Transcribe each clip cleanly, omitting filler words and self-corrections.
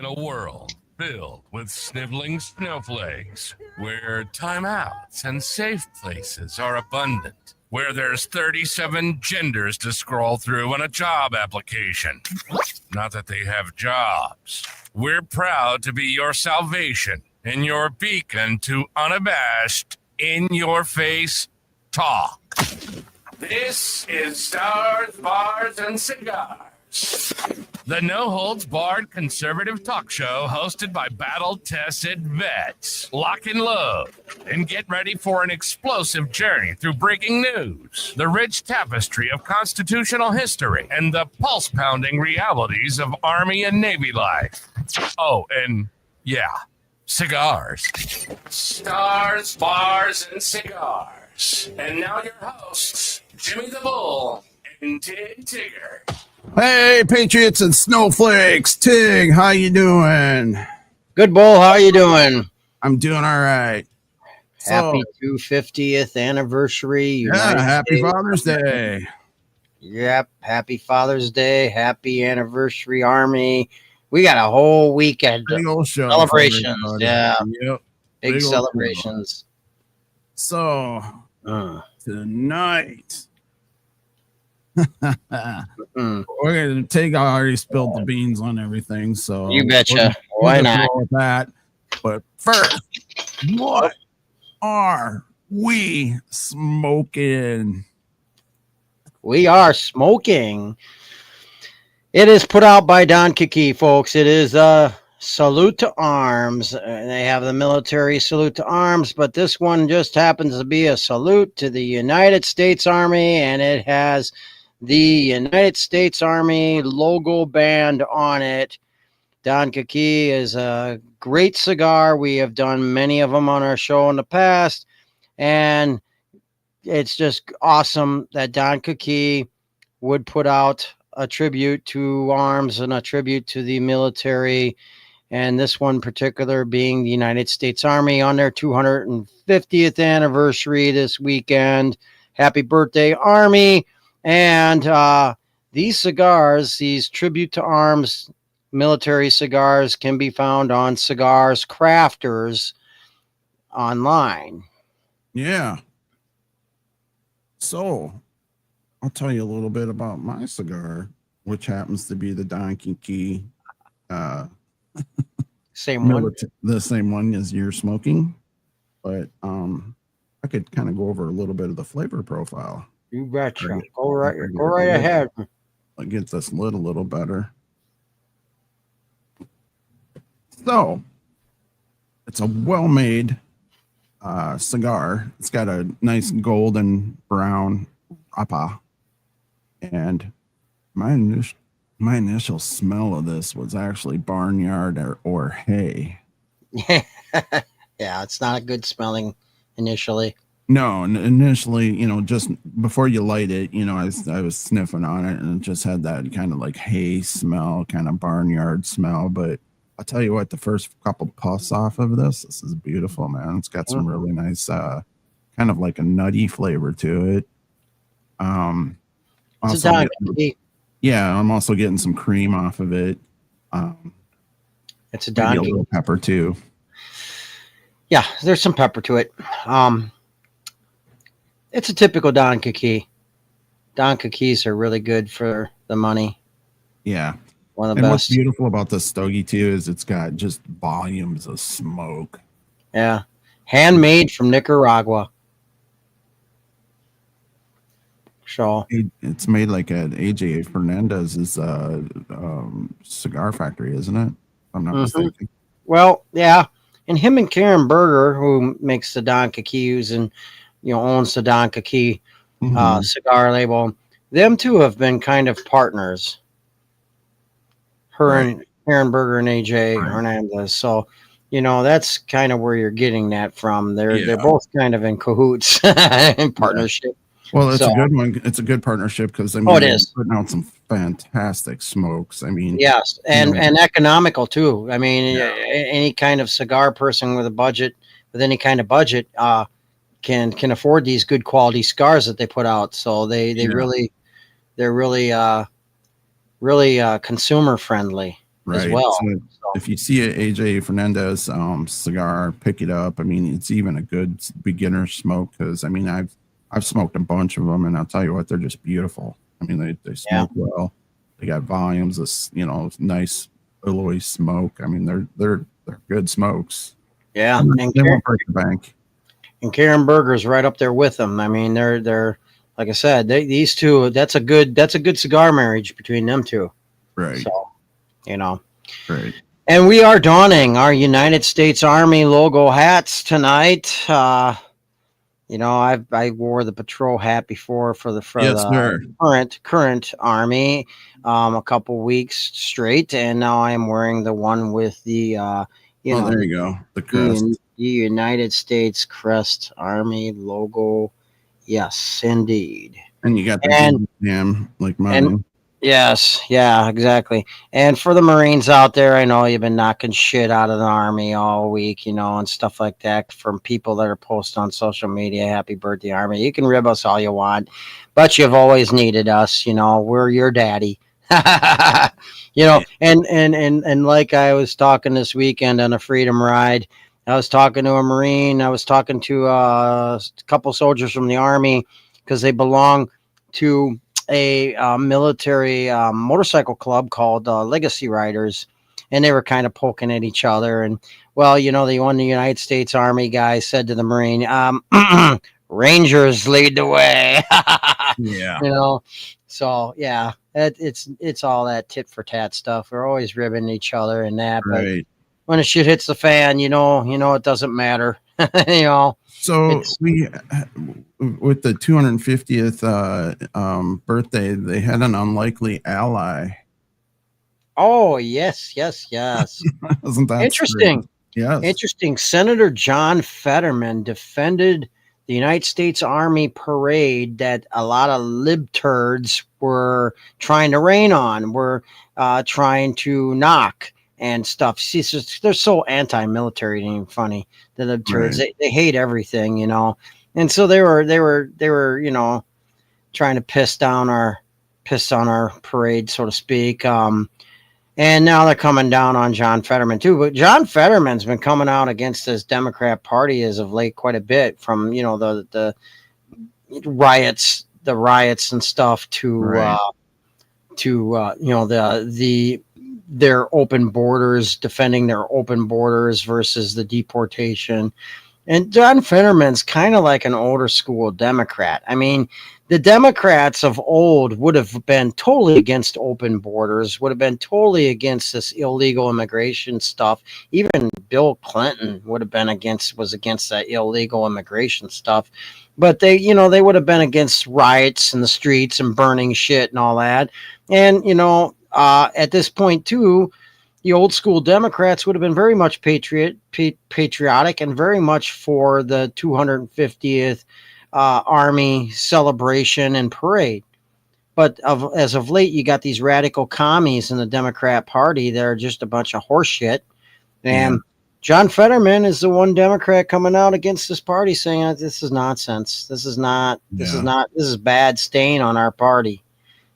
In a world filled with sniveling snowflakes, where timeouts and safe places are abundant, where there's 37 genders to scroll through in a job application. Not that they have jobs. We're proud to be your salvation and your beacon to unabashed, in-your-face talk. This is Stars, Bars, and Cigars, the no-holds-barred conservative talk show hosted by battle-tested vets. Lock and load and get ready for an explosive journey through breaking news, the rich tapestry of constitutional history, and the pulse-pounding realities of Army and Navy life. Oh, and yeah, cigars. Stars, Bars, and Cigars. And now your hosts, Jimmy the Bull and Tig Tigger. Hey, Patriots and Snowflakes. Tig, how you doing? Good, Bull. How you doing? I'm doing all right. Happy 250th anniversary. United Happy States. Father's Day. Yep. Happy Father's Day. Happy anniversary, Army. We got a whole weekend Big old show. celebrations. Yeah. Yep. Big Big old celebrations. So, tonight, we're going to take, I already spilled the beans on everything. So, You betcha. Why not? With that. But first, what are we smoking? We are smoking. It is put out by Don Kiki, folks. It is Salute to Arms. They have the military salute to arms, but this one just happens to be a salute to the United States Army, and it has the United States Army logo band on it. Don Kiki is a great cigar. We have done many of them on our show in the past, and it's just awesome that Don Kiki would put out a tribute to arms and a tribute to the military, and this one particular being the United States Army on their 250th anniversary this weekend. Happy birthday, Army. And these cigars, these tribute to arms military cigars, can be found on Cigars Crafters online. Yeah. So, I'll tell you a little bit about my cigar, which happens to be the Don Kiki. Same one. The same one as you're smoking, but I could kind of go over a little bit of the flavor profile. You betcha. Go right ahead. It gets us lit a little better. So, it's a well-made cigar. It's got a nice golden brown wrapper. And my initial smell of this was actually barnyard or hay. Yeah, it's not a good smelling initially. No, initially, just before you light it, I was sniffing on it and it just had that kind of like hay smell, kind of barnyard smell. But I'll tell you what, the first couple puffs off of this is beautiful, man. It's got some really nice, kind of like a nutty flavor to it. It's a Yeah, I'm also getting some cream off of it. It's a maybe a little pepper too. Yeah, there's some pepper to it. It's a typical Don Kiki. Don Kikis are really good for the money. Yeah. One of the best. What's beautiful about this stogie too is it's got just volumes of smoke. Yeah. Handmade from Nicaragua. So it's made like at AJ Fernandez's cigar factory, isn't it? If I'm not mistaken. Well, yeah. And him and Karen Berger, who makes the Don Kikis and owns the Don Kiki cigar label, them two have been kind of partners. Her and Karen Berger and AJ Hernandez. So, that's kind of where you're getting that from. They're both kind of in cahoots in partnership. Well, it's a good one. It's a good partnership because it is putting out some fantastic smokes. I mean, yes, and economical too. I mean, any kind of cigar person with any kind of budget, can afford these good quality cigars that they put out. So they're really consumer friendly as well. if you see a AJ Fernandez cigar, pick it up. I mean, it's even a good beginner smoke because I mean, I've smoked a bunch of them, and I'll tell you what, they're just beautiful. I mean, they smoke well. They got volumes of, you know, nice alloy smoke. I mean, they're good smokes. Yeah, and they won't break the bank. And Karen Berger's right up there with them. I mean, they're like I said, these two. That's a good cigar marriage between them two. Right. So, you know. Right. And we are donning our United States Army logo hats tonight. You know, I wore the patrol hat before for the current Army a couple weeks straight, and now I am wearing the one with the there you go, the crest, the United States Crest Army logo. Yes, indeed. And you got the damn like mine. Yes, yeah, exactly. And for the Marines out there, I know you've been knocking shit out of the Army all week, you know, and stuff like that from people that are posting on social media. Happy birthday, Army. You can rib us all you want, but you've always needed us. You know, we're your daddy. You know, and like I was talking this weekend on a freedom ride, I was talking to a Marine. I was talking to a couple soldiers from the Army because they belong to a military motorcycle club called Legacy Riders, and they were kind of poking at each other. And well, you know, the one United States Army guy said to the Marine, "Rangers lead the way." Yeah, you know. So yeah, it's all that tit for tat stuff. We're always ribbing each other and that, right. But when the shit hits the fan, you know, it doesn't matter. You know. So we, with the 250th birthday, they had an unlikely ally. Oh yes. Wasn't that interesting? Yes. Interesting. Senator John Fetterman defended the United States Army parade that a lot of libturds were trying to rain on, were trying to knock and stuff. See, they're so anti-military, it ain't even funny. The libturds, right. they hate everything, you know. And so they were, you know, trying to piss on our parade, so to speak. And now they're coming down on John Fetterman too. But John Fetterman's been coming out against this Democrat Party as of late quite a bit, from, you know, the riots and stuff to you know, their open borders, defending their open borders versus the deportation. And John Fetterman's kind of like an older school Democrat. I mean, the Democrats of old would have been totally against open borders, would have been totally against this illegal immigration stuff. Even Bill Clinton was against that illegal immigration stuff. But they, you know, they would have been against riots in the streets and burning shit and all that. And, you know, at this point too, the old school Democrats would have been very much patriotic and very much for the 250th Army celebration and parade. But as of late, you got these radical commies in the Democrat Party that are just a bunch of horseshit. And John Fetterman is the one Democrat coming out against this party, saying this is nonsense. This is bad stain on our party.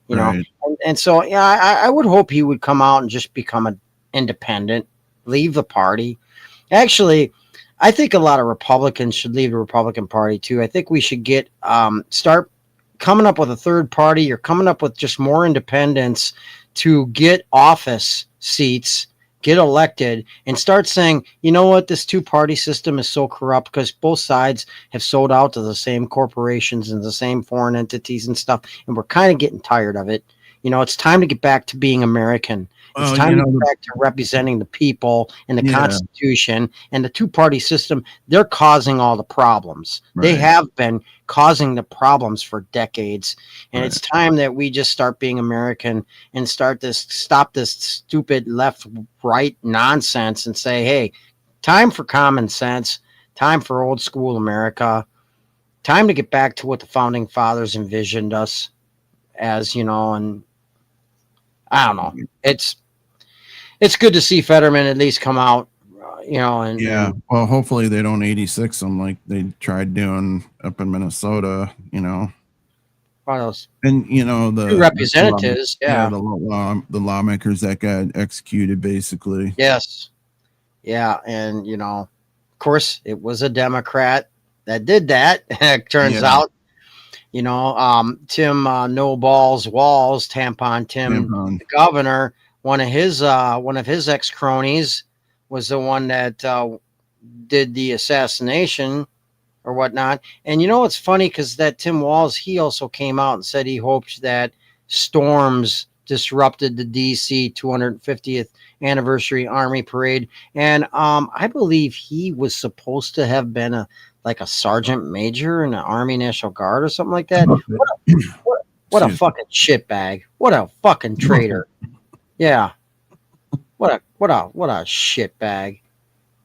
You know, and so yeah, I would hope he would come out and just become an independent, leave the party. Actually, I think a lot of Republicans should leave the Republican Party too. I think we should get start coming up with a third party, or coming up with just more independents to get office seats, get elected, and start saying, you know what, this two-party system is so corrupt because both sides have sold out to the same corporations and the same foreign entities and stuff, and we're kind of getting tired of it. You know, it's time to get back to being American. It's time to get back to representing the people and the Constitution. And the two-party system, they're causing all the problems. They have been causing the problems for decades. And it's time that we just start being American and stop this stupid left-right nonsense and say, hey, time for common sense, time for old school America, time to get back to what the founding fathers envisioned us as, you know. And I don't know. It's good to see Fetterman at least come out, you know. And well, hopefully they don't 86 them like they tried doing up in Minnesota, you know. one of those And you know two representatives. Yeah. the lawmakers that got executed, basically. Yes. Yeah, and you know, of course, it was a Democrat that did that. It turns Yeah. out, you know, Tim No Balls Walls, Tampon Tim, Tampon. the governor, one of his ex cronies was the one that did the assassination or whatnot. And you know, it's funny because that Tim Walls, he also came out and said he hoped that storms disrupted the DC 250th anniversary Army parade. And I believe he was supposed to have been a sergeant major in the Army National Guard or something like that. What a fucking shitbag. What a fucking traitor. Yeah. What a shitbag.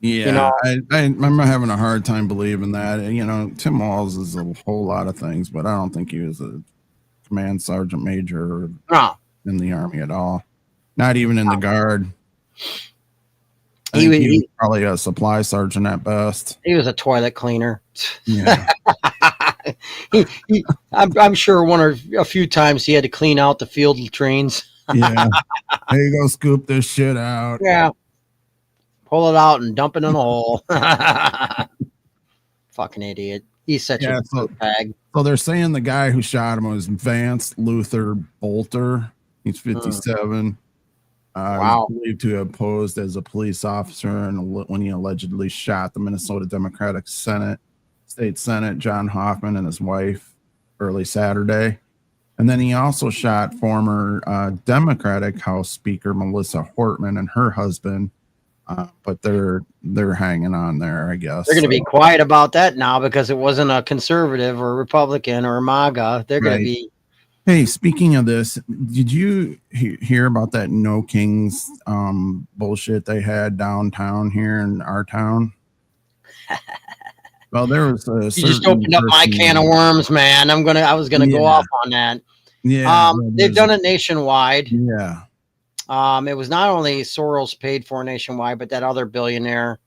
Yeah, You know, I'm having a hard time believing that. You know, Tim Walls is a whole lot of things, but I don't think he was a command sergeant major no. in the Army at all. Not even in the Guard. He was probably a supply sergeant at best. He was a toilet cleaner. Yeah. I'm sure one or a few times he had to clean out the field latrines. Yeah. There you go, scoop this shit out. Yeah. Pull it out and dump it in a hole. Fucking idiot. He's such a bag. So they're saying the guy who shot him was Vance Luther Bolter. He's 57. Wow. He's believed to have posed as a police officer when he allegedly shot the Minnesota Democratic State Senate, John Hoffman, and his wife early Saturday. And then he also shot former Democratic House Speaker Melissa Hortman and her husband. But they're hanging on there, I guess. They're going to be quiet about that now because it wasn't a conservative or Republican or MAGA. They're going to be. Hey, speaking of this, did you hear about that No Kings bullshit they had downtown here in our town? Well, there was you just opened up my can of worms, man. I was gonna go off on that. Yeah, they've done it nationwide. Yeah. It was not only Soros paid for nationwide, but that other billionaire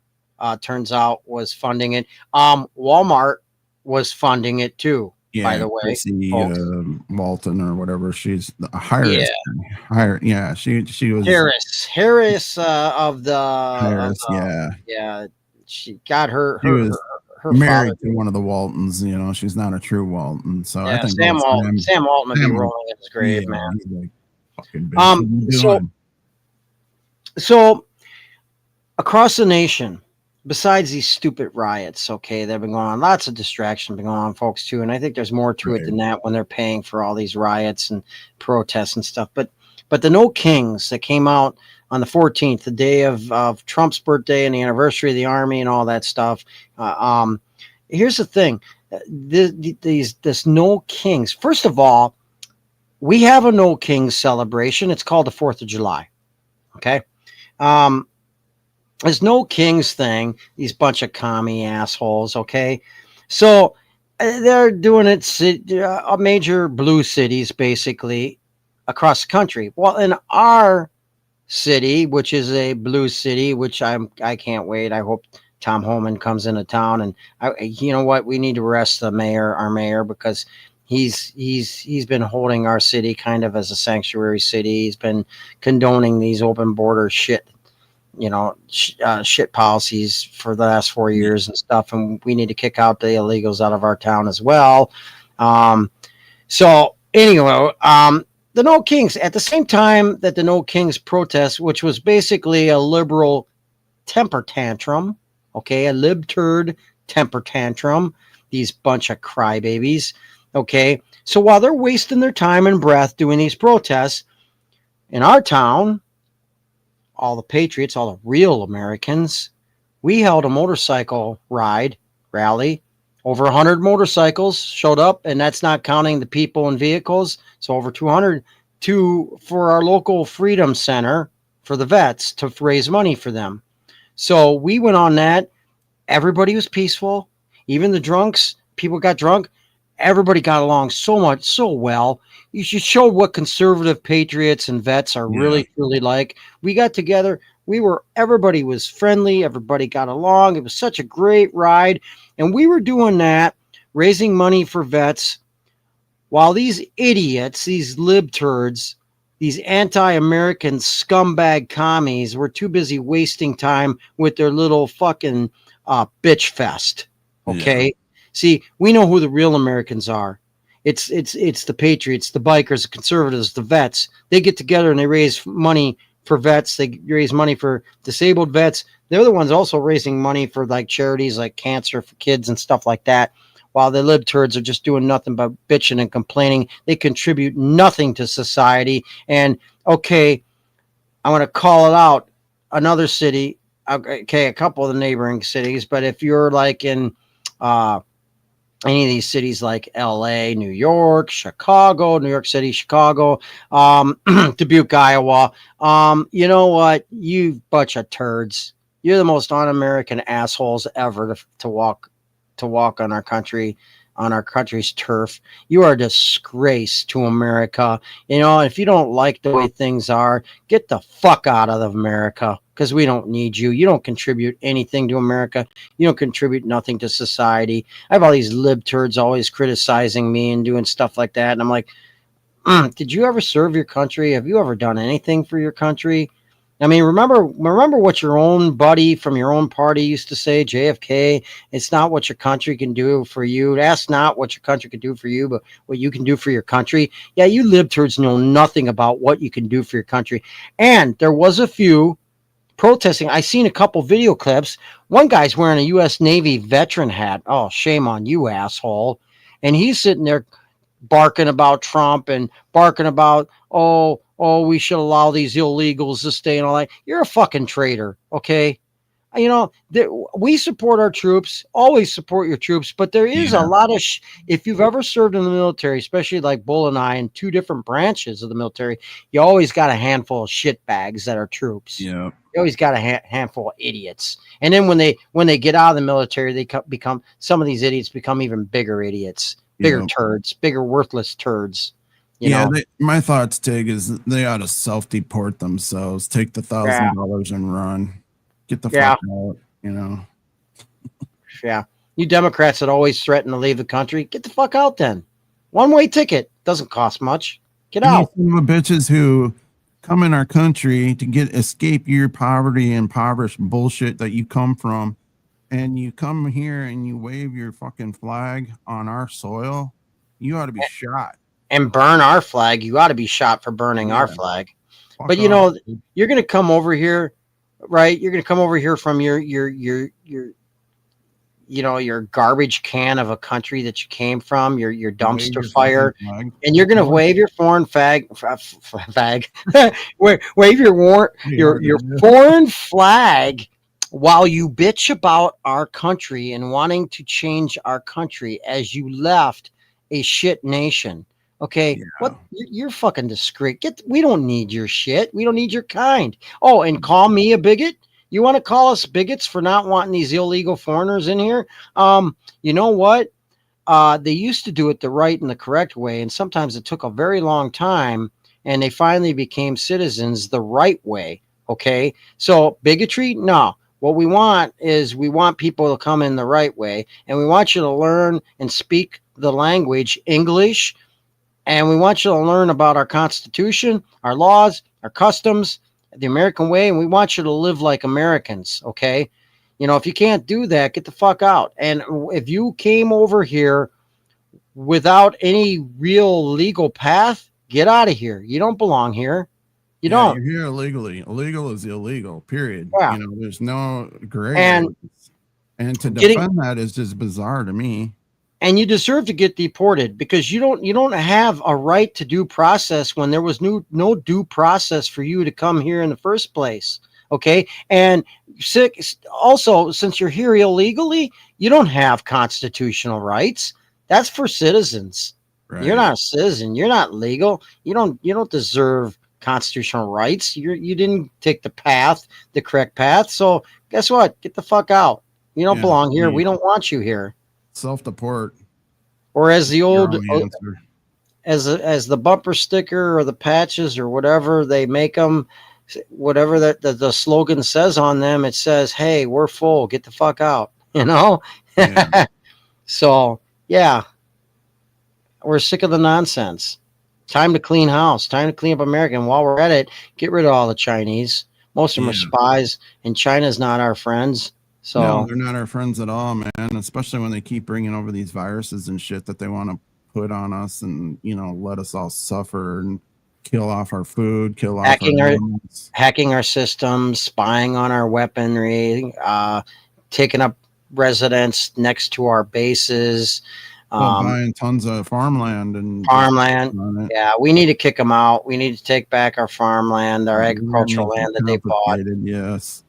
turns out was funding it. Walmart was funding it too. Yeah, by the way, Walton or whatever. She's Harris. Yeah, she was Harris of the Harris. Yeah, she got her. She was married to one of the Waltons. You know, she's not a true Walton. So I think Sam Walton would be rolling in his grave, man. He's like, fucking bitch. So across the nation, besides these stupid riots, okay, they've been going on. Lots of distraction been going on, folks, too. And I think there's more to it than that when they're paying for all these riots and protests and stuff. But the No Kings that came out on the 14th, the day of Trump's birthday and the anniversary of the Army and all that stuff. Here's the thing. This No Kings. First of all, we have a No Kings celebration. It's called the 4th of July. Okay. There's No Kings thing, these bunch of commie assholes, okay? So they're doing it major blue cities, basically, across the country. Well, in our city, which is a blue city, which I can't wait. I hope Tom Homan comes into town. And you know what? We need to arrest our mayor, because he's been holding our city kind of as a sanctuary city. He's been condoning these open border shit policies for the last 4 years and stuff. And we need to kick out the illegals out of our town as well. So anyway, the No Kings, at the same time that the No Kings protest, which was basically a liberal temper tantrum, okay, a libturd temper tantrum, these bunch of crybabies, okay. So while they're wasting their time and breath doing these protests in our town, all the patriots, all the real Americans, we held a motorcycle rally. Over 100 motorcycles showed up, and that's not counting the people and vehicles. So over 200 for our local Freedom Center for the vets to raise money for them. So we went on that. Everybody was peaceful. Even the drunks, people got drunk. Everybody got along so well. You should show what conservative patriots and vets are really, truly like. We got together. Everybody was friendly. Everybody got along. It was such a great ride. And we were doing that, raising money for vets while these idiots, these libturds, these anti-American scumbag commies were too busy wasting time with their little fucking bitch fest. Okay. Yeah. See, we know who the real Americans are. It's the patriots, the bikers, the conservatives, the vets. They get together and they raise money for vets. They raise money for disabled vets. They're the ones also raising money for like charities like cancer for kids and stuff like that. While the libturds are just doing nothing but bitching and complaining. They contribute nothing to society. And okay, I want to call it out. Another city, okay, a couple of the neighboring cities, but if you're like in any of these cities like LA, New York, Chicago, New York City, Chicago, Dubuque, Iowa, you know what? You bunch of turds. You're the most un-American assholes ever to walk on our country, on our country's turf. You are a disgrace to America. You know, if you don't like the way things are, get the fuck out of America, because we don't need you. You don't contribute anything to America. You don't contribute nothing to society. I have all these libturds always criticizing me and doing stuff like that. And I'm like, did you ever serve your country? Have you ever done anything for your country? I mean, remember what your own buddy from your own party used to say, JFK, it's not what your country can do for you. That's not what your country can do for you, but what you can do for your country. Yeah, you libturds know nothing about what you can do for your country. And there was a few protesting. I seen a couple video clips. One guy's wearing a U.S. Navy veteran hat. Oh, shame on you, asshole. And he's sitting there barking about Trump and barking about, oh, we should allow these illegals to stay and all that. You're a fucking traitor, okay? You know, we support our troops, always support your troops, but there is a lot of, if you've ever served in the military, especially like Bull and I in two different branches of the military, you always got a handful of shitbags that are troops. Yeah. You always got a handful of idiots. And then when they get out of the military, they become, some of these idiots become even bigger idiots, bigger turds, bigger worthless turds. You know? My thoughts, Tig, is they ought to self-deport themselves, take the $1,000 and run. Get the fuck out, you know. Yeah. You Democrats that always threaten to leave the country, get the fuck out then. One-way ticket. Doesn't cost much. Get out. Some of the bitches who come in our country to escape your poverty and impoverished bullshit that you come from, and you come here and you wave your fucking flag on our soil, you ought to be shot. And burn our flag. You ought to be shot for burning our flag. But you know, you're going to come over here, right? You're going to come over here from your garbage can of a country that you came from, your dumpster fire, and you're going to wave your foreign wave your foreign flag while you bitch about our country and wanting to change our country as you left a shit nation. Okay, what? You're fucking disgrace. We don't need your shit. We don't need your kind. Oh, and call me a bigot? You want to call us bigots for not wanting these illegal foreigners in here? You know what? They used to do it the right and the correct way, and sometimes it took a very long time, and they finally became citizens the right way. Okay, so bigotry? No. What we want is people to come in the right way, and we want you to learn and speak the language English. And we want you to learn about our Constitution, our laws, our customs, the American way, and we want you to live like Americans, okay? You know, if you can't do that, get the fuck out. And if you came over here without any real legal path, get out of here. You don't belong here. You don't. You're here illegally. Illegal is illegal, period. Yeah. You know, there's no gray. And to defend that is just bizarre to me. And you deserve to get deported because you don't have a right to due process when there was no due process for you to come here in the first place. Okay. And also, since you're here illegally, you don't have constitutional rights. That's for citizens. Right. You're not a citizen. You're not legal. You don't deserve constitutional rights. You didn't take the correct path. So guess what? Get the fuck out. You don't belong here. We don't want you here. Self-deport, or as the old as the bumper sticker or the patches or whatever they make them, whatever that the slogan says on them, it says, hey, we're full, get the fuck out, you know. So We're sick of the nonsense. Time to clean house. Time to clean up America. And while we're at it, get rid of all the Chinese. Most of them are spies, and China's not our friends. So no, they're not our friends at all, man. Especially when they keep bringing over these viruses and shit that they want to put on us, and let us all suffer and kill off our food, kill off hacking our systems, spying on our weaponry, taking up residence next to our bases. Buying tons of farmland and farmland. Yeah, we need to kick them out. We need to take back our farmland, our agricultural land that they bought. Yes.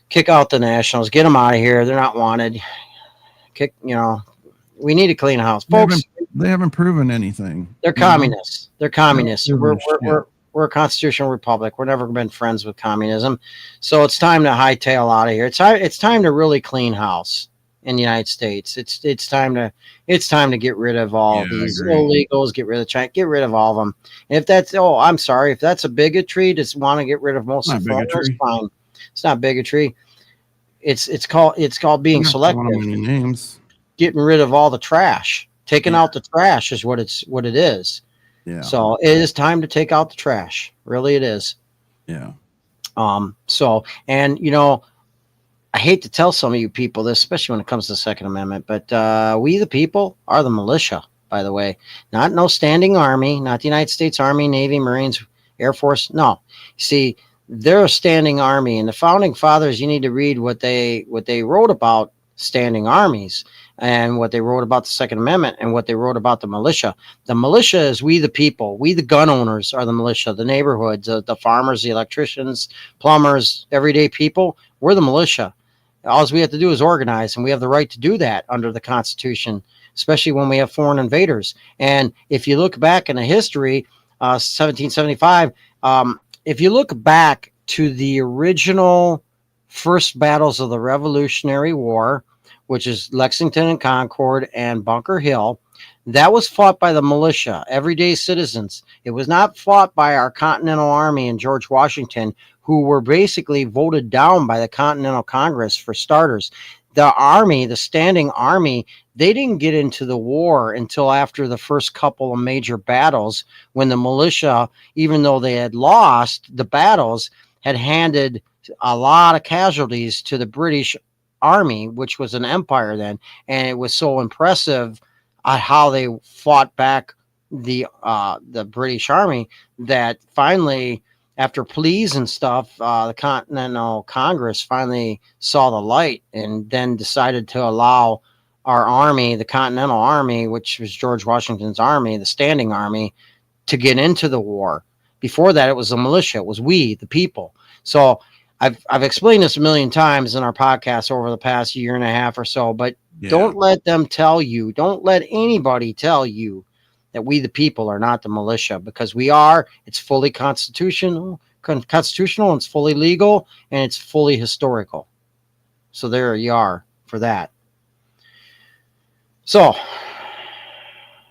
Kick out the nationals. Get them out of here. They're not wanted. We need to clean house, folks. They haven't proven anything. They're communists. They're communists. We're a constitutional republic. We're never been friends with communism. So it's time to hightail out of here. It's time to really clean house in the United States. It's time to get rid of all these illegals, get rid of China, get rid of all of them. And if that's if that's a bigotry, just want to get rid of most of foreigners, fine. It's not bigotry. It's called being selective. Names. Getting rid of all the trash. Taking out the trash is what it is. Yeah. So it is time to take out the trash. Really, it is. Yeah. I hate to tell some of you people this, especially when it comes to the Second Amendment, but we the people are the militia, by the way. No standing army, not the United States Army, Navy, Marines, Air Force. No. See, they're a standing army, and the founding fathers, you need to read what they wrote about standing armies and what they wrote about the Second Amendment and what they wrote about the militia. The militia is we the people. We the gun owners are the militia, the neighborhoods, the farmers, the electricians, plumbers, everyday people. We're the militia. All we have to do is organize, and we have the right to do that under the Constitution, especially when we have foreign invaders. And if you look back in the history, 1775, if you look back to the original first battles of the Revolutionary War, which is Lexington and Concord and Bunker Hill, that was fought by the militia, everyday citizens. It was not fought by our Continental Army and George Washington, who were basically voted down by the Continental Congress for starters. The army, the standing army, they didn't get into the war until after the first couple of major battles, when the militia, even though they had lost the battles, had handed a lot of casualties to the British Army, which was an empire then. And it was so impressive how they fought back the British Army that finally, after pleas and stuff, the Continental Congress finally saw the light and then decided to allow our army, the Continental Army, which was George Washington's army, the standing army, to get into the war. Before that, it was the militia. It was we, the people. So I've explained this a million times in our podcast over the past year and a half or so, but don't let them tell you, don't let anybody tell you that we the people are not the militia, because we are. It's fully constitutional, and it's fully legal, and it's fully historical. So there you are for that. So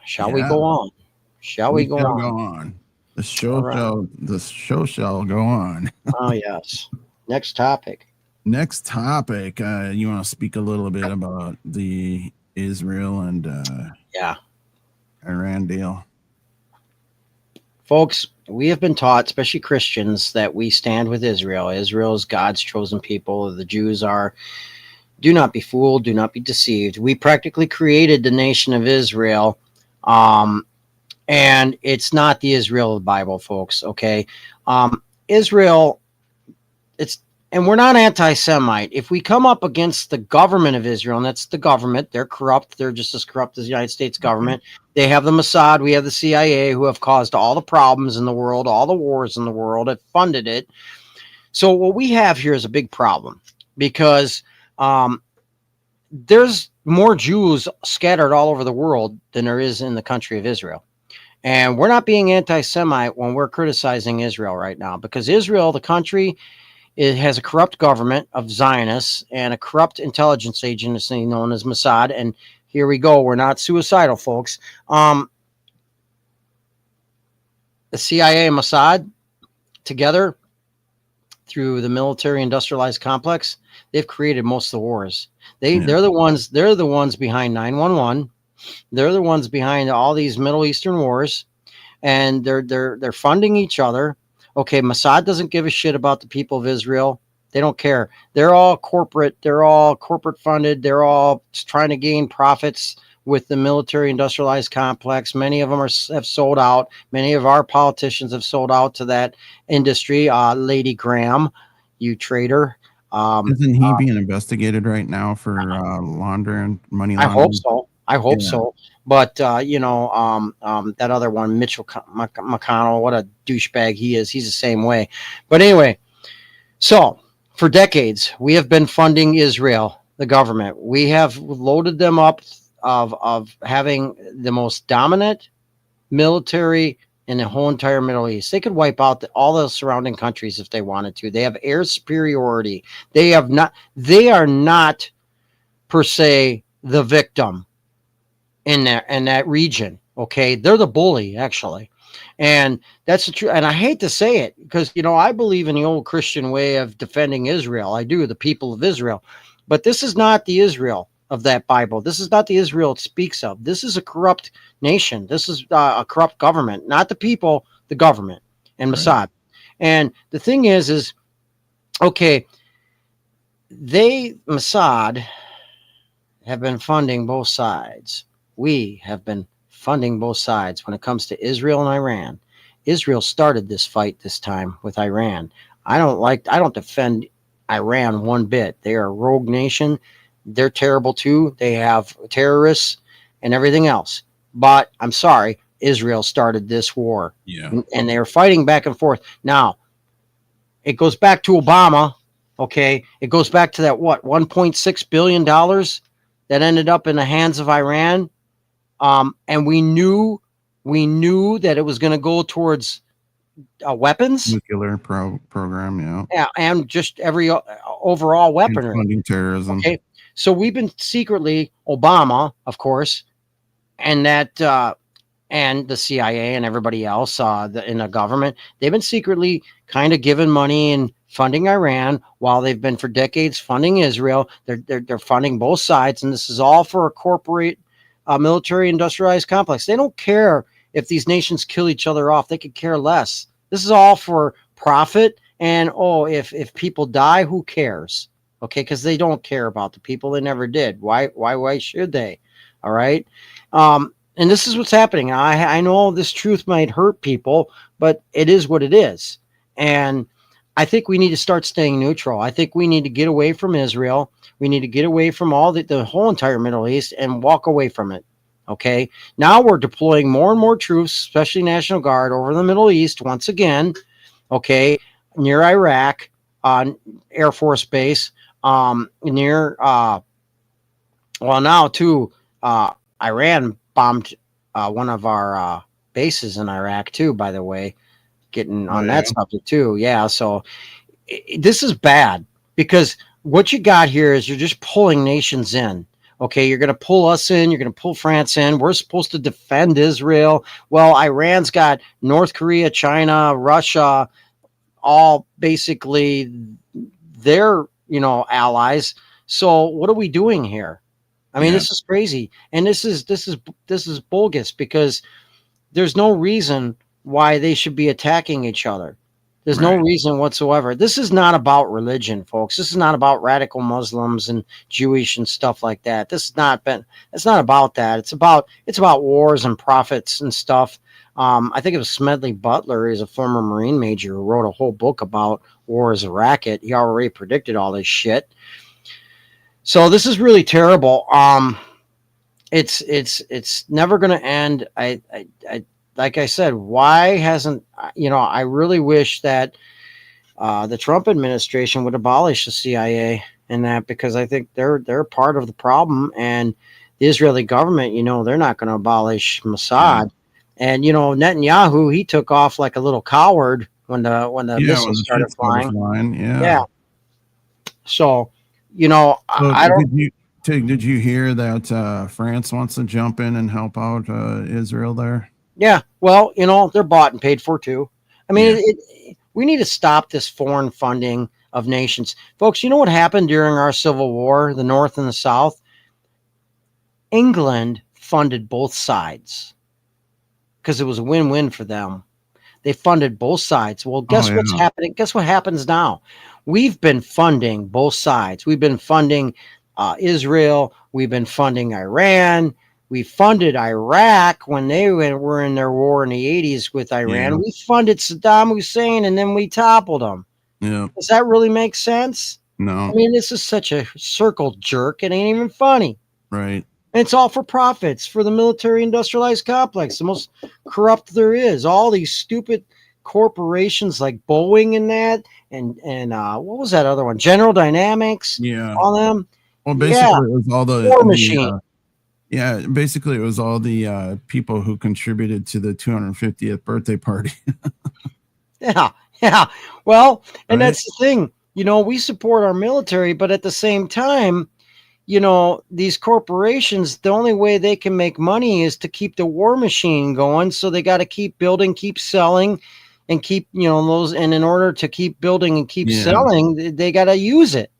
shall we go on? Shall we go on? The show shall go on. Oh yes. Next topic. You want to speak a little bit about the Israel and Iran deal? Folks, we have been taught, especially Christians, that we stand with Israel. Israel is God's chosen people. The Jews are. Do not be fooled. Do not be deceived. We practically created the nation of Israel, and it's not the Israel of the Bible, folks. Okay, Israel. And we're not anti-Semite. If we come up against the government of Israel, and that's the government, they're corrupt. They're just as corrupt as the United States government. They have the Mossad. We have the CIA, who have caused all the problems in the world, all the wars in the world, have funded it. So what we have here is a big problem, because there's more Jews scattered all over the world than there is in the country of Israel. And we're not being anti-Semite when we're criticizing Israel right now, because Israel, the country, it has a corrupt government of Zionists and a corrupt intelligence agency known as Mossad. And here we go. We're not suicidal, folks. The CIA and Mossad together, through the military industrialized complex, they've created most of the wars. They're the ones behind 9/11. They're the ones behind all these Middle Eastern wars, and they're funding each other. Okay, Mossad doesn't give a shit about the people of Israel. They don't care. They're all corporate. They're all corporate funded. They're all trying to gain profits with the military industrialized complex. Many of them have sold out. Many of our politicians have sold out to that industry. Lady Graham, you traitor. Isn't he being investigated right now for laundering money? I Laundering? hope so. I hope so. But that other one, Mitchell McConnell, what a douchebag he is. He's the same way. But anyway, so for decades we have been funding Israel, the government. We have loaded them up of having the most dominant military in the whole entire Middle East. They could wipe out all the surrounding countries if they wanted to. They have air superiority. They are not per se the victim in that region. Okay, they're the bully actually, and that's the truth. And I hate to say it because I believe in the old Christian way of defending Israel. I do, the people of Israel, but this is not the Israel of that Bible. This is not the Israel it speaks of. This is a corrupt nation. This is a corrupt government, not the people, the government and Mossad. Right. And the thing is okay, Mossad have been funding both sides. We have been funding both sides when it comes to Israel and Iran. Israel started this fight this time with Iran. I don't defend Iran one bit. They are a rogue nation. They're terrible too. They have terrorists and everything else. But I'm sorry, Israel started this war. Yeah. And they are fighting back and forth. Now, it goes back to Obama. Okay. It goes back to that, $1.6 billion that ended up in the hands of Iran. And we knew that it was going to go towards weapons, nuclear program, yeah, and just every overall weaponry, funding terrorism. Okay, so we've been secretly, Obama, of course, and that and the CIA and everybody else in the government, they've been secretly kind of giving money and funding Iran while they've been for decades funding Israel. They're funding both sides, and this is all for a corporate military industrialized complex. They don't care if these nations kill each other off. They could care less. This is all for profit. And if people die, who cares? Okay, because they don't care about the people. They never did. Why should they? All right. And this is what's happening. I know this truth might hurt people, but it is what it is. And I think we need to start staying neutral. I think we need to get away from Israel. We need to get away from all the whole entire Middle East and walk away from it. Okay. Now we're deploying more and more troops, especially National Guard, over the Middle East once again. Okay. Near Iraq, Air Force Base, near, now too, Iran bombed one of our bases in Iraq too, by the way, getting on that subject too. Yeah. So this is bad because what you got here is you're just pulling nations in. Okay, you're going to pull us in. You're going to pull France in. We're supposed to defend Israel. Well, Iran's got North Korea, China, Russia, all basically their, allies. So what are we doing here? I mean, This is crazy. And this is bogus because there's no reason why they should be attacking each other. There's no reason whatsoever. This is not about religion, folks. This is not about radical Muslims and Jewish and stuff like that. It's not about that. It's about wars and profits and stuff. I think it was Smedley Butler. He's a former Marine major who wrote a whole book about war as a racket. He already predicted all this shit. So this is really terrible. It's never going to end. I like I said, why hasn't, I really wish that the Trump administration would abolish the CIA and that, because I think they're part of the problem. And the Israeli government, they're not going to abolish Mossad. Yeah. And, Netanyahu, he took off like a little coward when the missiles started flying. Yeah. So, I don't. Did you hear that France wants to jump in and help out Israel there? Yeah, well, they're bought and paid for too. I mean, we need to stop this foreign funding of nations. Folks, you know what happened during our Civil War, the North and the South? England funded both sides because it was a win-win for them. They funded both sides. Well, guess what's happening? Guess what happens now? We've been funding both sides. We've been funding Israel. We've been funding Iran. We funded Iraq when they were in their war in the 80s with Iran. We funded Saddam Hussein, and then we toppled him. Yeah. Does that really make sense? No. I mean, this is such a circle jerk. It ain't even funny. Right. And it's all for profits for the military industrialized complex, the most corrupt there is. All these stupid corporations like Boeing and that, and what was that other one? General Dynamics. Yeah. All them. Well, basically, it was all the War Machine. Basically, it was all the people who contributed to the 250th birthday party. Yeah. Well, and that's the thing. You know, we support our military, but at the same time, you know, these corporations, the only way they can make money is to keep the war machine going. So they got to keep building, keep selling, and keep, you know, those. And in order to keep building and keep selling, they got to use it.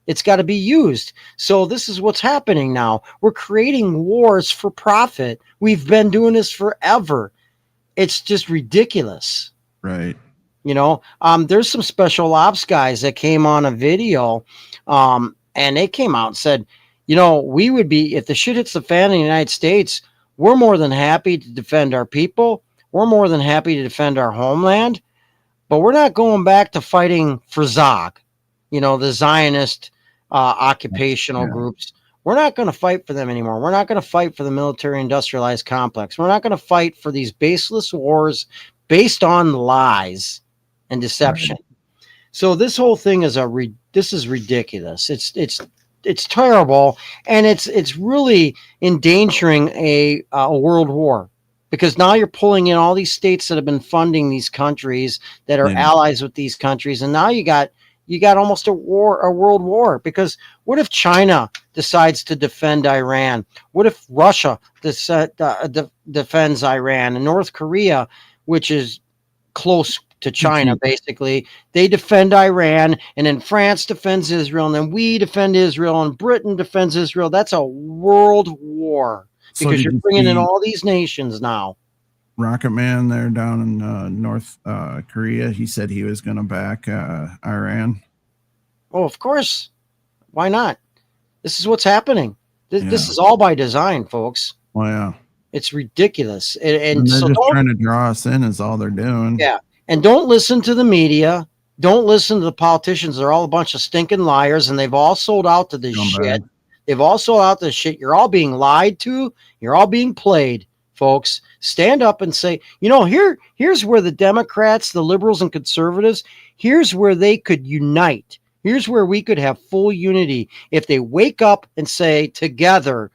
It's got to be used. So this is what's happening now. We're creating wars for profit. We've been doing this forever. It's just ridiculous. Right. You know, there's some special ops guys that came on a video, and they came out and said, you know, we would be, if the shit hits the fan in the United States, we're more than happy to defend our people. We're more than happy to defend our homeland, but we're not going back to fighting for Zog, you know, the Zionist occupational groups. We're not going to fight for them anymore. We're not going to fight for the military industrialized complex. We're not going to fight for these baseless wars based on lies and deception. Right. So this whole thing is this is ridiculous. It's terrible, and it's really endangering a world war, because now you're pulling in all these states that have been funding these countries that are allies with these countries, and now you got almost a world war. Because what if China decides to defend Iran? What if Russia defends Iran, and North Korea, which is close to China, basically, they defend Iran, and then France defends Israel, and then we defend Israel, and Britain defends Israel? That's a world war, because you're bringing in all these nations now. Rocket Man there down in North Korea, he said he was going to back Iran. Oh, of course. Why not? This is what's happening. This is all by design, folks. Well, yeah. It's ridiculous. And they're just trying to draw us in is all they're doing. Yeah. And don't listen to the media. Don't listen to the politicians. They're all a bunch of stinking liars, and they've all sold out to this shit. They've all sold out to this shit. You're all being lied to. You're all being played, folks. Stand up and say, you know, here's where the Democrats, the liberals, and conservatives, here's where they could unite. Here's where we could have full unity if they wake up and say together,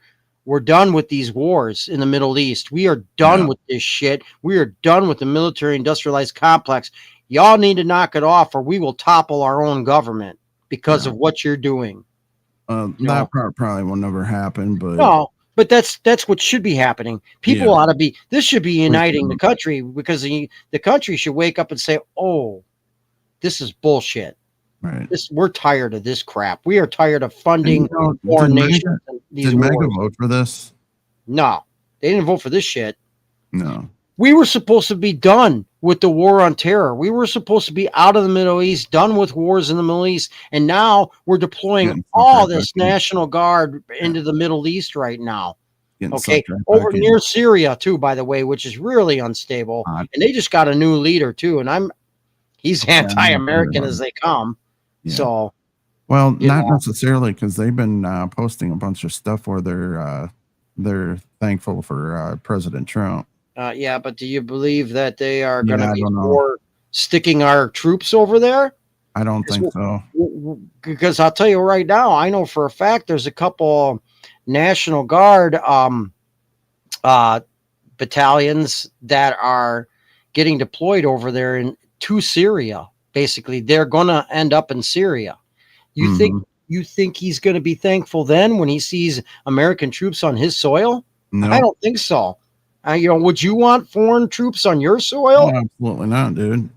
we're done with these wars in the Middle East. We are done with this shit. We are done with the military industrialized complex. Y'all need to knock it off, or we will topple our own government because of what you're doing. That probably will never happen, but no. But that's what should be happening. People ought to be. This should be uniting the country, because the country should wake up and say, "Oh, this is bullshit. Right. We're tired of this crap. We are tired of funding foreign nations." Did Mega vote for this? No, they didn't vote for this shit. No. We were supposed to be done with the war on terror. We were supposed to be out of the Middle East, done with wars in the Middle East, and now we're deploying all this National Guard into the Middle East right now. Okay, over near Syria too, by the way, which is really unstable. And they just got a new leader too, and he's anti-American as they come. Yeah. So, well, not necessarily, because they've been posting a bunch of stuff where they're thankful for President Trump. Yeah, but do you believe that they are going to be for sticking our troops over there? I don't think so. Because I'll tell you right now, I know for a fact there's a couple National Guard battalions that are getting deployed over there to Syria. Basically, they're going to end up in Syria. You think he's going to be thankful then when he sees American troops on his soil? No. I don't think so. Would you want foreign troops on your soil? Oh, absolutely not, dude.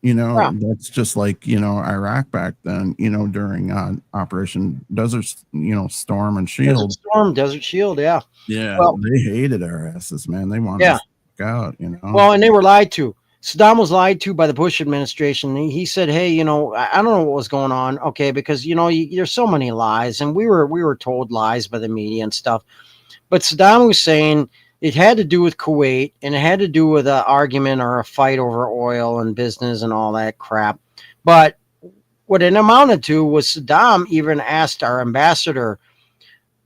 You know, Yeah. that's just like, Iraq back then, during Operation Desert, Storm and Desert Shield. Storm, Desert Shield. Yeah. Yeah, Well, they hated our asses, man. They wanted yeah. us to out, Well, and they were lied to. Saddam was lied to by the Bush administration. He said, "Hey, I don't know what was going on." Okay, because there's so many lies, and we were told lies by the media and stuff. But Saddam Hussein, it had to do with Kuwait, and it had to do with an argument or a fight over oil and business and all that crap. But what it amounted to was Saddam even asked our ambassador,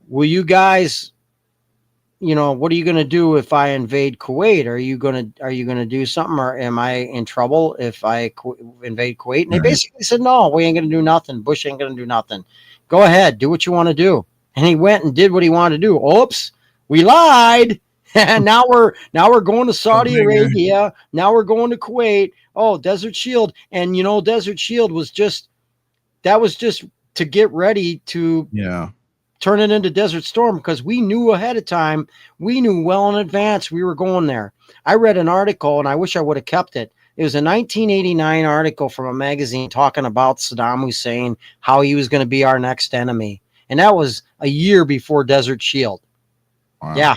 "Will you guys?" What are you going to do if I invade Kuwait? Are you going to do something, or am I in trouble if I invade Kuwait? And they Right. basically said, no, we ain't going to do nothing. Bush ain't going to do nothing. Go ahead, do what you want to do. And he went and did what he wanted to do. Oops, we lied. And now we're going to Saudi Arabia. Now we're going to Kuwait. Oh, Desert Shield. And Desert Shield was just to get ready to turn it into Desert Storm, because we knew ahead of time. We knew well in advance we were going there. I read an article, and I wish I would have kept it. It was a 1989 article from a magazine talking about Saddam Hussein, how he was going to be our next enemy. And that was a year before Desert Shield. Wow. Yeah.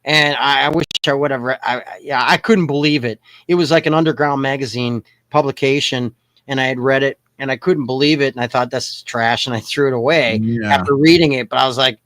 And I wish I would have I couldn't believe it. It was like an underground magazine publication, and I had read it, and I couldn't believe it. And I thought, this is trash. And I threw it away after reading it. But I was like,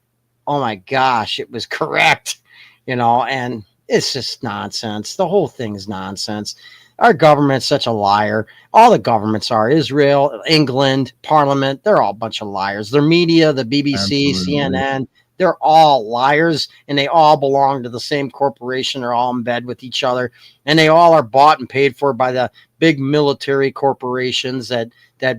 oh my gosh, it was correct, and it's just nonsense. The whole thing is nonsense. Our government's such a liar. All the governments are. Israel, England, Parliament, they're all a bunch of liars. Their media, the BBC, Absolutely. CNN, they're all liars, and they all belong to the same corporation. They're all in bed with each other, and they all are bought and paid for by the big military corporations that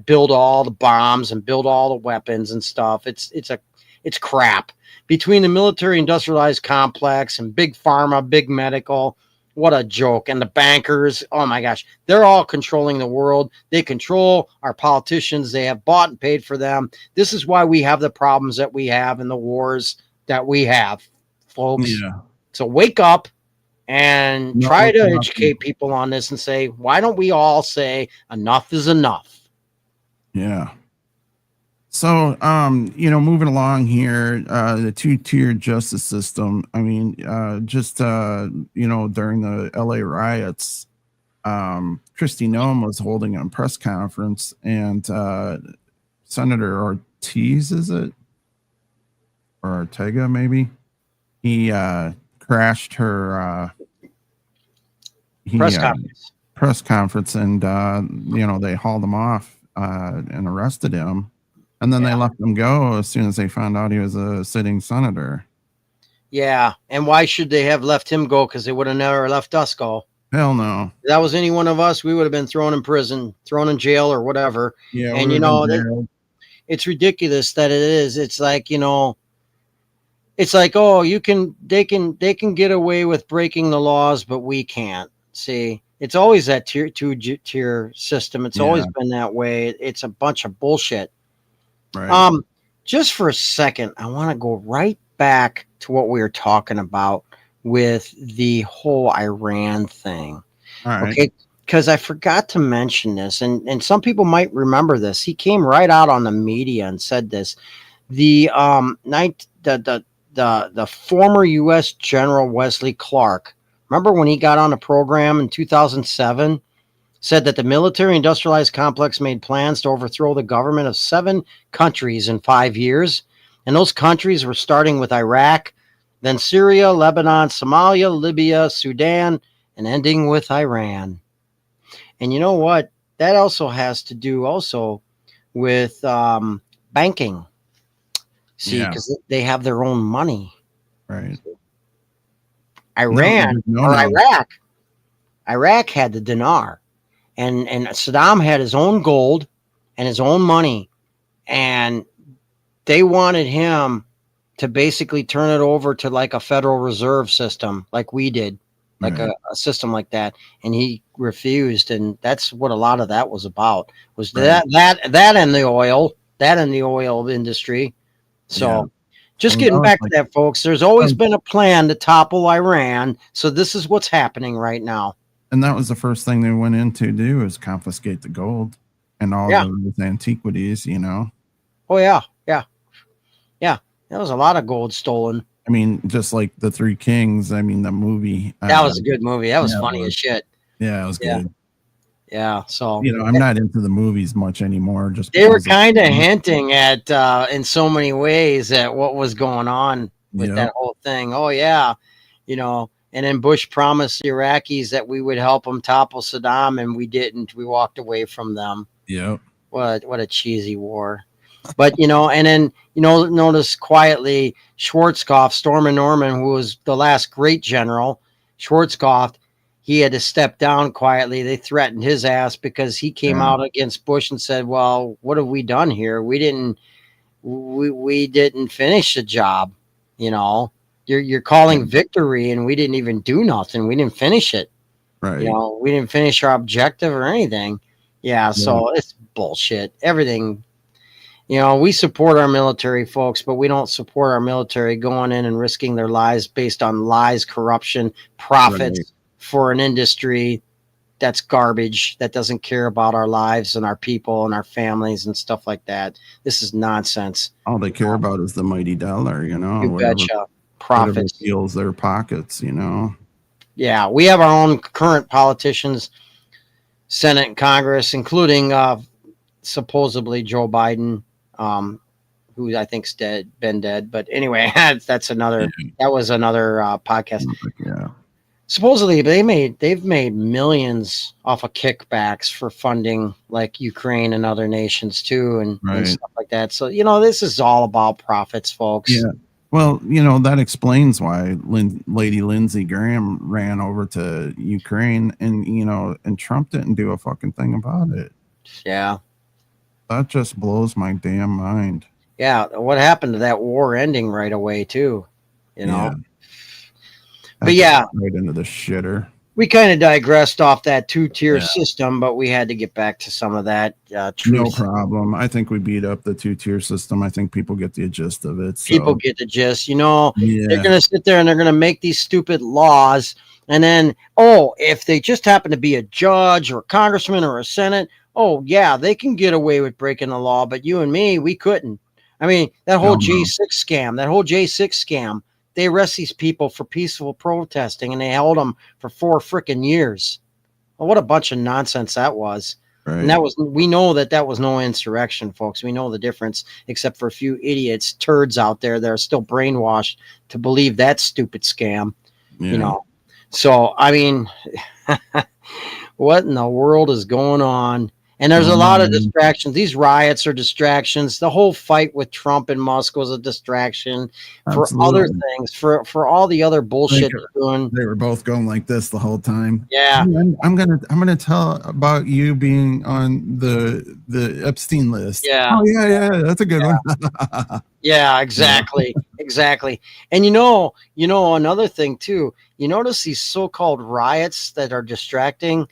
build all the bombs and build all the weapons and stuff. It's crap. Between the military industrialized complex and big pharma, big medical, what a joke. And the bankers, oh my gosh, they're all controlling the world. They control our politicians. They have bought and paid for them. This is why we have the problems that we have and the wars that we have, folks. Yeah. So wake up and try to educate people on this and say, why don't we all say enough is enough? Yeah. So, moving along here, the two-tier justice system. I mean, during the LA riots, Kristi Noem was holding a press conference, and Senator Ortiz, is it? Or Ortega, maybe? He crashed her press conference, and they hauled him off and arrested him. And then they let him go as soon as they found out he was a sitting senator. Yeah. And why should they have left him go? Because they would have never left us go. Hell no. If that was any one of us, we would have been thrown in prison, thrown in jail, or whatever. Yeah. And it's ridiculous that it is. It's like, it's like, oh, they can get away with breaking the laws, but we can't. See, it's always that tier system. It's always been that way. It's a bunch of bullshit. Right. Just for a second, I want to go right back to what we were talking about with the whole Iran thing. All right. Okay, because I forgot to mention this, and some people might remember this. He came right out on the media and said this. The former U.S. General Wesley Clark, remember when he got on the program in 2007? Said that the military industrialized complex made plans to overthrow the government of 7 countries in 5 years. And those countries were starting with Iraq, then Syria, Lebanon, Somalia, Libya, Sudan, and ending with Iran. And you know what? That also has to do with banking. See, because they have their own money. Right. Iraq had the dinar. And Saddam had his own gold and his own money, and they wanted him to basically turn it over to like a Federal Reserve system, like we did, like a system like that. And he refused, and that's what a lot of that was about. Was that and the oil industry. So just getting back to that, folks. There's always been a plan to topple Iran. So this is what's happening right now. And that was the first thing they went in to do is confiscate the gold and all those antiquities, you know. Oh yeah, yeah, yeah. There was a lot of gold stolen. I mean, just like the Three Kings. I mean, the movie. That was a good movie. That was funny as shit. Yeah, it was good. Yeah. So you know, I'm not into the movies much anymore. Just they were kind of hinting at, in so many ways, at what was going on with that whole thing. Oh yeah, you know. And then Bush promised the Iraqis that we would help them topple Saddam, and we didn't. We walked away from them. Yep. What a cheesy war. But, you know, and then, you know, notice quietly Schwarzkopf, Stormin Norman, who was the last great general, Schwarzkopf, he had to step down quietly. They threatened his ass because he came out against Bush and said, well, what have we done here? We didn't finish the job. You know, you're calling victory, and we didn't even do nothing. We didn't finish it. Right. You know, we didn't finish our objective or anything. Yeah. So it's bullshit. Everything. You know, we support our military, folks, but we don't support our military going in and risking their lives based on lies, corruption, profits for an industry that's garbage, that doesn't care about our lives and our people and our families and stuff like that. This is nonsense. All they care about is the mighty dollar, you know. You betcha. Profits. Fills their pockets, you know. Yeah, we have our own current politicians, Senate and Congress, including supposedly Joe Biden, who I think's been dead. But anyway, that's another. That was another podcast. Yeah. Supposedly, they've made millions off of kickbacks for funding like Ukraine and other nations too, and stuff like that. So you know, this is all about profits, folks. Yeah. Well, you know, that explains why Lady Lindsey Graham ran over to Ukraine, and you know, and Trump didn't do a fucking thing about it. Yeah. That just blows my damn mind. Yeah, what happened to that war ending right away too? You know. But right into the shitter. We kind of digressed off that two-tier system, but we had to get back to some of that truth. No problem. I think we beat up the two-tier system. I think people get the gist of it. So. People get the gist. You know, they're going to sit there and they're going to make these stupid laws, and then, if they just happen to be a judge or a congressman or a senate, they can get away with breaking the law, but you and me, we couldn't. I mean, that whole J6 scam, they arrest these people for peaceful protesting, and they held them for 4 freaking years. Well, what a bunch of nonsense that was. Right. And we know that was no insurrection, folks. We know the difference, except for a few idiots, turds out there that are still brainwashed to believe that stupid scam, you know? So, I mean, what in the world is going on? And there's a lot of distractions. These riots are distractions. The whole fight with Trump and Musk was a distraction for other things, for all the other bullshit they're doing. They were both going like this the whole time. Yeah. I'm gonna tell about you being on the Epstein list. Yeah. Oh yeah, that's a good one. Yeah, exactly. Exactly. And you know, another thing too, you notice these so-called riots that are distracting.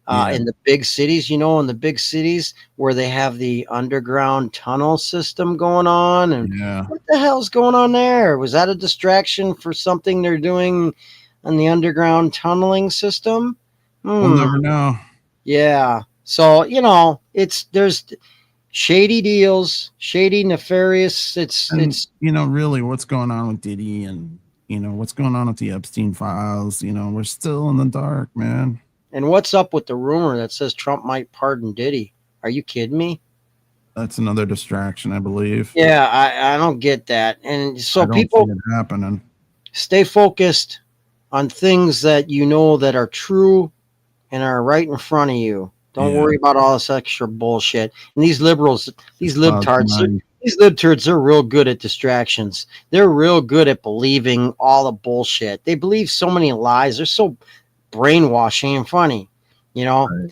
In the big cities, in the big cities where they have the underground tunnel system going on. And what the hell's going on there? Was that a distraction for something they're doing on the underground tunneling system? We'll never know. Yeah. So, there's shady deals, shady, nefarious. It's really what's going on with Diddy and, what's going on with the Epstein files. We're still in the dark, man. And what's up with the rumor that says Trump might pardon Diddy? Are you kidding me? That's another distraction, I believe. Yeah, I don't get that. And so people see it happening. Stay focused on things that that are true and are right in front of you. Don't worry about all this extra bullshit. And these liberals, these libtards, they're real good at distractions. They're real good at believing all the bullshit. They believe so many lies. They're so brainwashing and funny, Right.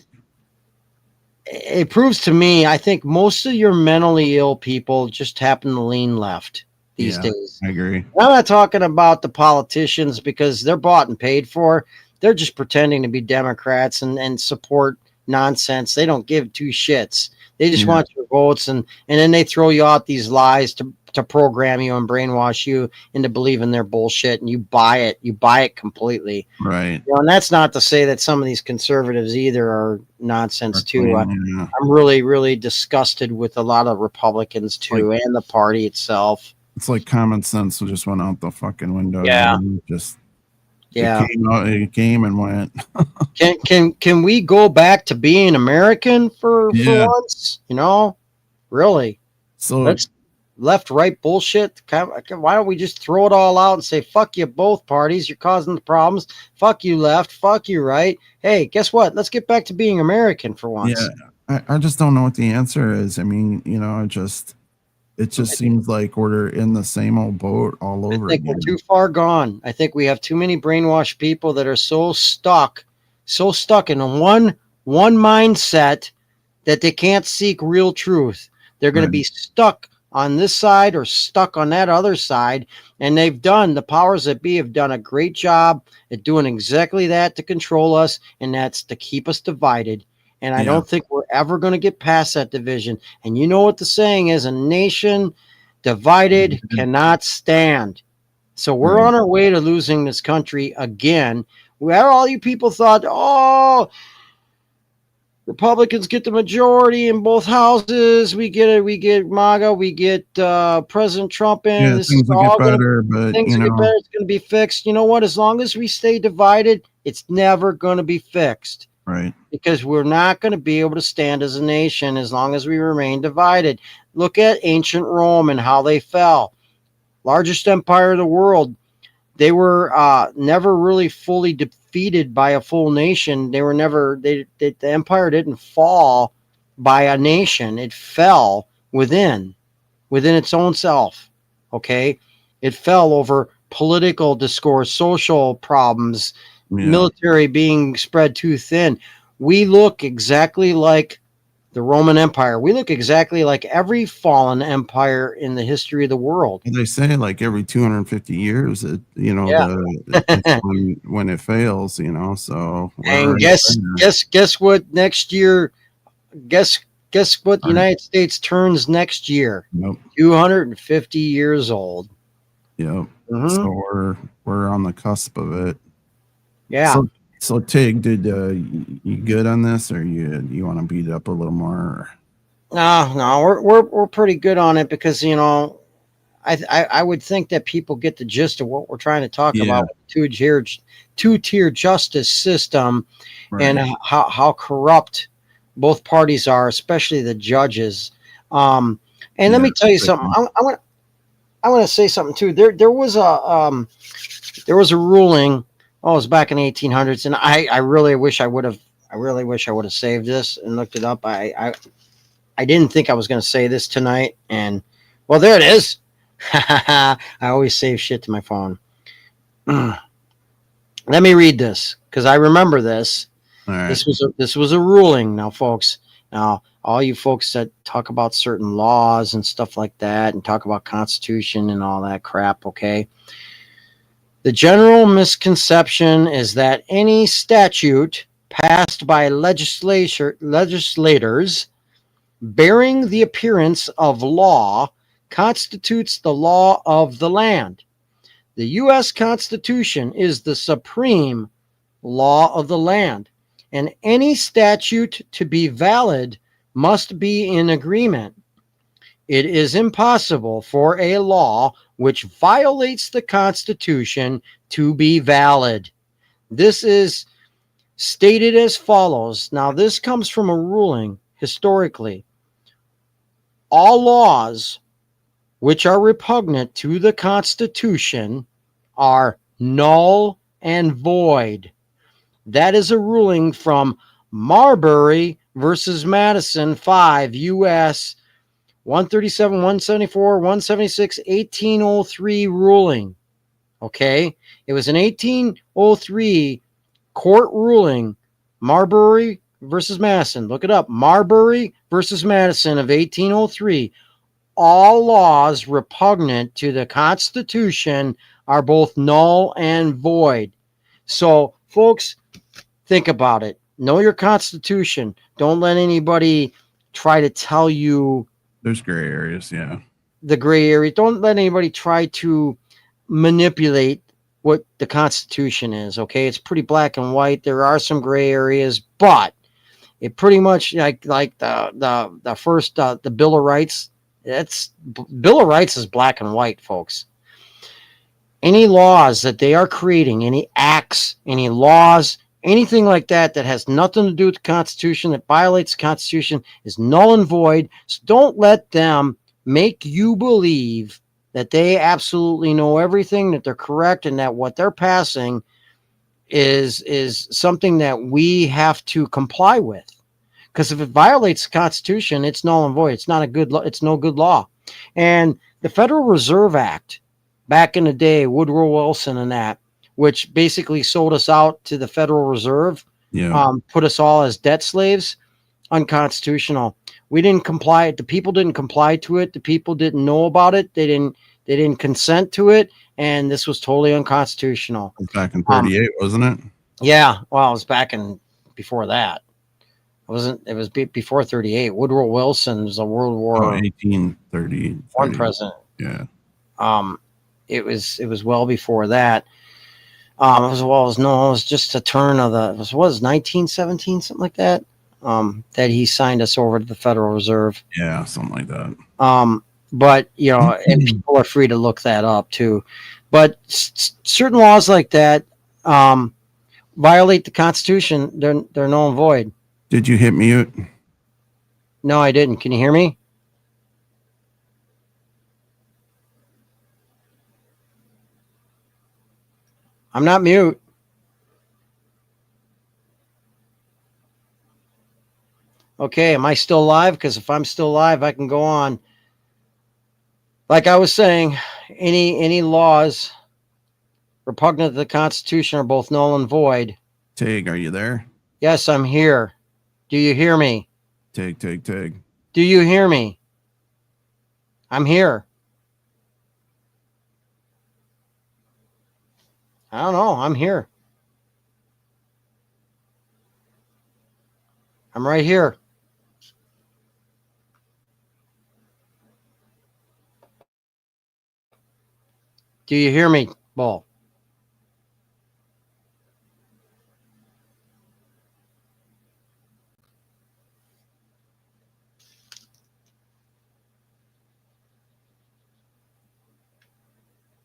It proves to me, I think most of your mentally ill people just happen to lean left these days. I agree. I'm not talking about the politicians because they're bought and paid for. They're just pretending to be Democrats and support nonsense. They don't give two shits. They just Yeah. want your votes, and then they throw you out these lies to program you and brainwash you into believing their bullshit, and you buy it. You buy it completely. Right. You know, and that's not to say that some of these conservatives either are nonsense too. Yeah. I'm really, really disgusted with a lot of Republicans too, and the party itself. It's like common sense just went out the fucking window. Yeah. You know? Just Yeah. it came and went. Can we go back to being American for Yeah. once? You know, really. So Let's left right bullshit. Why don't we just throw it all out and say fuck you both parties? You're causing the problems. Fuck you left. Fuck you right. Hey, guess what? Let's get back to being American for once. yeah, I just don't know what the answer is. I mean, you know, it just seems like we're in the same old boat all over I think again. we're too far gone. I think we have too many brainwashed people that are so stuck in one mindset that they can't seek real truth. They're going to be stuck on this side or stuck on that other side. And the powers that be have done a great job at doing exactly that to control us. And that's to keep us divided. And I don't think we're ever going to get past that division. And you know what the saying is, a nation divided cannot stand. So we're on our way to losing this country again. Where all you people thought, oh, Republicans get the majority in both houses. We get MAGA, we get President Trump in. Yeah, this things is will all get better, but things you will know, get better. It's going to be fixed. You know what? As long as we stay divided, it's never going to be fixed. right? Because we're not going to be able to stand as a nation as long as we remain divided. Look at ancient Rome and how they fell. Largest empire of the world. They were never really fully defeated by a full nation. They were never. The empire didn't fall by a nation. It fell within its own self. Okay, it fell over political discourse, social problems, military being spread too thin. We look exactly like the Roman Empire. We look exactly like every fallen empire in the history of the world. They say like every 250 years, you know, when it fails, you know. So and guess what? Next year, guess what? The United States turns next year. 250 years old. Yep. So we're on the cusp of it. Yeah. So Tig, did you good on this, or you want to beat it up a little more? No, we're pretty good on it because you know, I would think that people get the gist of what we're trying to talk about. Two-tier justice system, and how corrupt both parties are, especially the judges. And let me tell you something. I want to say something too. There was a ruling. Oh, it was back in the 1800s, and I really wish I would have saved this and looked it up. I didn't think I was going to say this tonight, and well, there it is. I always save shit to my phone. Let me read this because I remember this. All right. This was a ruling. Now, folks. Now, all you folks that talk about certain laws and stuff like that, and talk about Constitution and all that crap. Okay. The general misconception is that any statute passed by legislators bearing the appearance of law constitutes the law of the land. The U.S. Constitution is the supreme law of the land, and any statute to be valid must be in agreement. It is impossible for a law which violates the Constitution to be valid. This is stated as follows. Now, this comes from a ruling historically. All laws which are repugnant to the Constitution are null and void. That is a ruling from Marbury versus Madison 5 U.S. 137, 174, 176, 1803 ruling. Okay? It was an 1803 court ruling, Marbury versus Madison. Look it up. Marbury versus Madison of 1803. All laws repugnant to the Constitution are both null and void. So, folks, think about it. Know your Constitution. Don't let anybody try to tell you There's gray areas. Yeah. the gray area. Don't let anybody try to manipulate what the Constitution is. Okay, it's pretty black and white. There are some gray areas, but it pretty much like the first the Bill of Rights. Bill of Rights is black and white, folks. Any laws that they are creating, any acts, any laws, anything like that that has nothing to do with the Constitution, that violates the Constitution, is null and void. So don't let them make you believe that they absolutely know everything, that they're correct, and that what they're passing is something that we have to comply with. Because if it violates the Constitution, it's null and void. It's not a good law. It's no good law. And the Federal Reserve Act, back in the day, Woodrow Wilson and that, which basically sold us out to the Federal Reserve, put us all as debt slaves, unconstitutional. We didn't comply. The people didn't comply to it. The people didn't know about it. They didn't consent to it. And this was totally unconstitutional. It was back in 38, wasn't it? Yeah. Well, it was back in before that. It was before 38. Woodrow Wilson was a World War 1830 one president. Yeah. It was well before that. It was just a turn of the, it was 1917, something like that. That he signed us over to the Federal Reserve. Yeah, something like that. But and people are free to look that up too. But certain laws like that violate the Constitution. They're null and void. Did you hit mute? No, I didn't. Can you hear me? I'm not mute. Okay, am I still live? Because if I'm still live, I can go on. Like I was saying, any laws repugnant to the Constitution are both null and void. Tig, are you there? Yes, I'm here. Do you hear me? Tig. Do you hear me? I'm here. I don't know. I'm here. I'm right here. Do you hear me, Bull?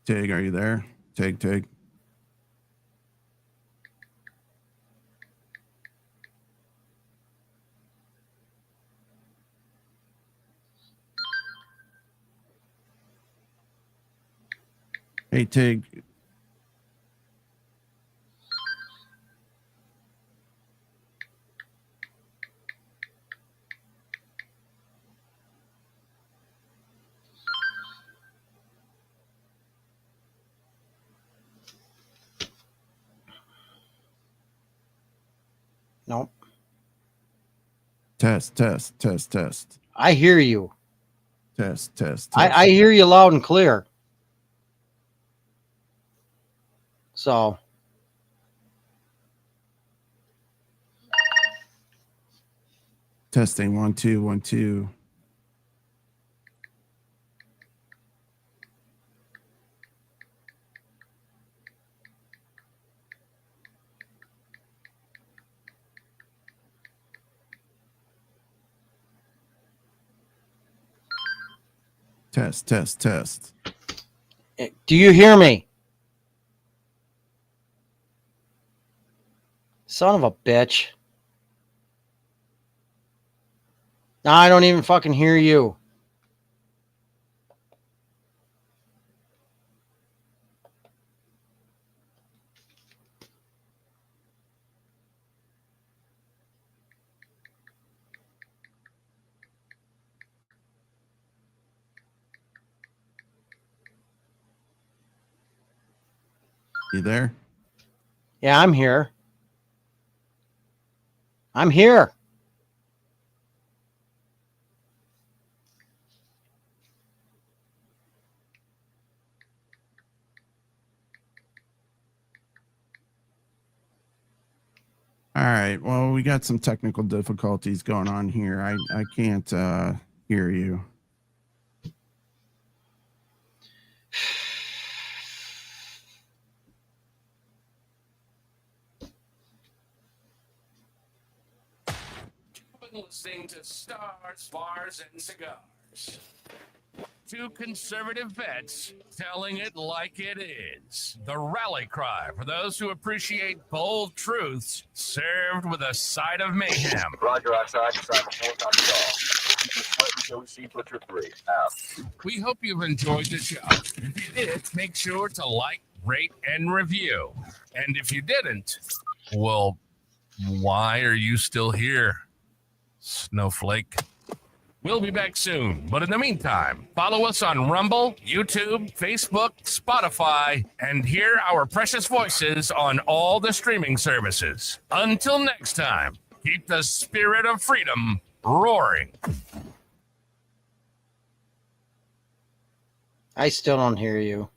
Tig, are you there? Tig. Hey, Tig. Nope. Test. I hear you. Test. I hear you loud and clear. So. Testing 1 2 1 2. Test. Do you hear me? Son of a bitch. No, I don't even fucking hear you. You there? Yeah, I'm here. I'm here. All right. Well, we got some technical difficulties going on here. I can't hear you. You've been listening to Stars, Bars, and Cigars. Two conservative vets telling it like it is. The rally cry for those who appreciate bold truths served with a side of mayhem. Roger, outside, Simon 4, copy all. OC Butcher 3, out. We hope you've enjoyed the show. If you did, make sure to like, rate, and review. And if you didn't, well, why are you still here, Snowflake? We'll be back soon, but in the meantime, follow us on Rumble, YouTube, Facebook, Spotify, and hear our precious voices on all the streaming services. Until next time, keep the spirit of freedom roaring. I still don't hear you.